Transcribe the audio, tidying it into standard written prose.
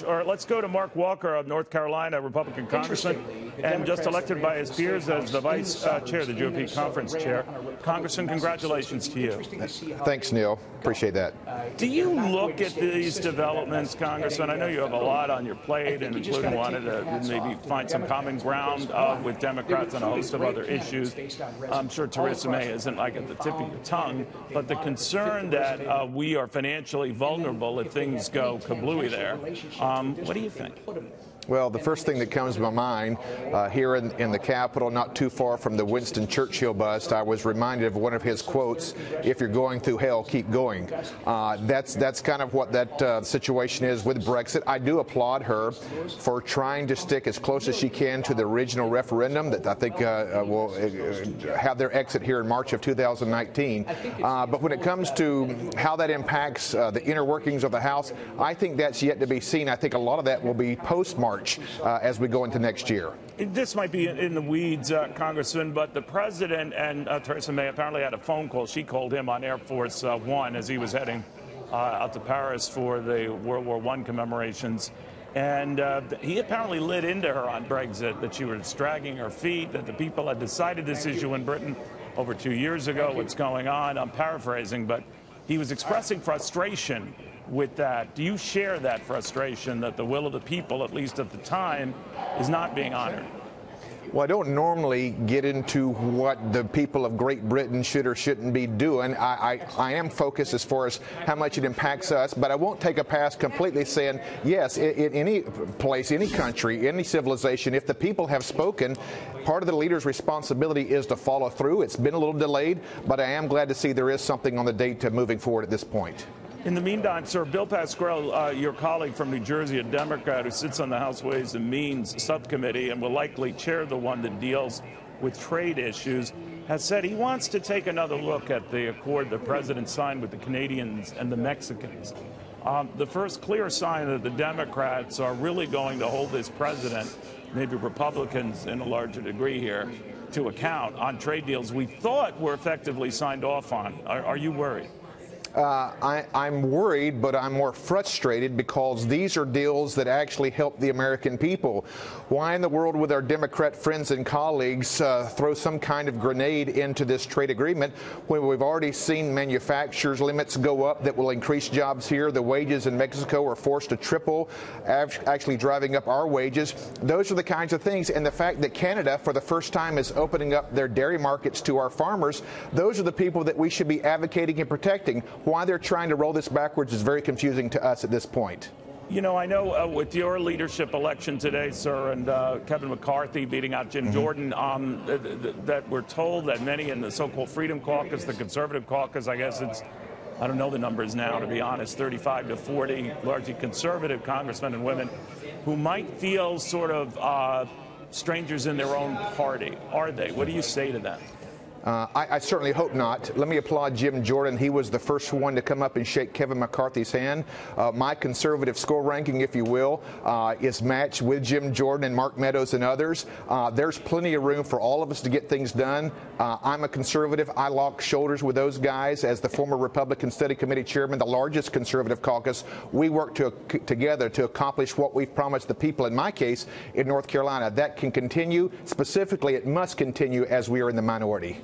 Or let's go to Mark Walker of North Carolina, Republican congressman, and just elected by his peers as the vice chair, the GOP conference chair. Congressman, congratulations to you. Thanks, Neil. Appreciate that. Do you look at these developments, Congressman? I know you have a lot on your plate, and including wanted to maybe find some common ground with Democrats on a host of other issues. I'm sure Theresa May isn't like at the tip of your tongue, but the concern that we are financially vulnerable if things go kablooey there. What do you think? Well, the first thing that comes to my mind here in the Capitol, not too far from the Winston Churchill bust, I was reminded of one of his quotes, "If you're going through hell, keep going." That's kind of what that situation is with Brexit. I do applaud her for trying to stick as close as she can to the original referendum that I think will have their exit here in March of 2019. But when it comes to how that impacts the inner workings of the House, I think that's yet to be seen. I think a lot of that will be post-March as we go into next year. This might be in the weeds, Congressman, but the president and Theresa May apparently had a phone call. She called him on Air Force One as he was heading out to Paris for the World War I commemorations. And he apparently lit into her on Brexit, that she was dragging her feet, that the people had decided this issue in Britain over 2 years ago. What's going on? I'm paraphrasing, but he was expressing frustration with that. Do you share that frustration that the will of the people, at least at the time, is not being honored? Well, I don't normally get into what the people of Great Britain should or shouldn't be doing. I am focused as far as how much it impacts us, but I won't take a pass completely saying, yes, in any place, any country, any civilization, if the people have spoken, part of the leader's responsibility is to follow through. It's been a little delayed, but I am glad to see there is something on the date to moving forward at this point. In the meantime, sir, Bill Pascrell, your colleague from New Jersey, a Democrat who sits on the House Ways and Means subcommittee and will likely chair the one that deals with trade issues, has said he wants to take another look at the accord the president signed with the Canadians and the Mexicans. The first clear sign that the Democrats are really going to hold this president, maybe Republicans in a larger degree here, to account on trade deals we thought were effectively signed off on. Are you worried? I'm worried, but I'm more frustrated because these are deals that actually help the American people. Why in the world would our Democrat friends and colleagues throw some kind of grenade into this trade agreement when we've already seen manufacturers' limits go up that will increase jobs here? The wages in Mexico are forced to triple, actually driving up our wages. Those are the kinds of things. And the fact that Canada, for the first time, is opening up their dairy markets to our farmers, those are the people that we should be advocating and protecting. Why they're trying to roll this backwards is very confusing to us at this point. You know, I know with your leadership election today, sir, and Kevin McCarthy beating out Jim Jordan, that we're told that many in the so-called Freedom Caucus, the Conservative Caucus, I guess it's, I don't know the numbers now, to be honest, 35 to 40, largely conservative congressmen and women who might feel sort of strangers in their own party. Are they? What do you say to them? I certainly hope not. Let me applaud Jim Jordan. He was the first one to come up and shake Kevin McCarthy's hand. My conservative score ranking, if you will, is matched with Jim Jordan and Mark Meadows and others. There's plenty of room for all of us to get things done. I'm a conservative. I lock shoulders with those guys. As the former Republican Study Committee chairman, the largest conservative caucus, we work together to accomplish what we've promised the people, in my case, in North Carolina. That can continue. Specifically, it must continue as we are in the minority.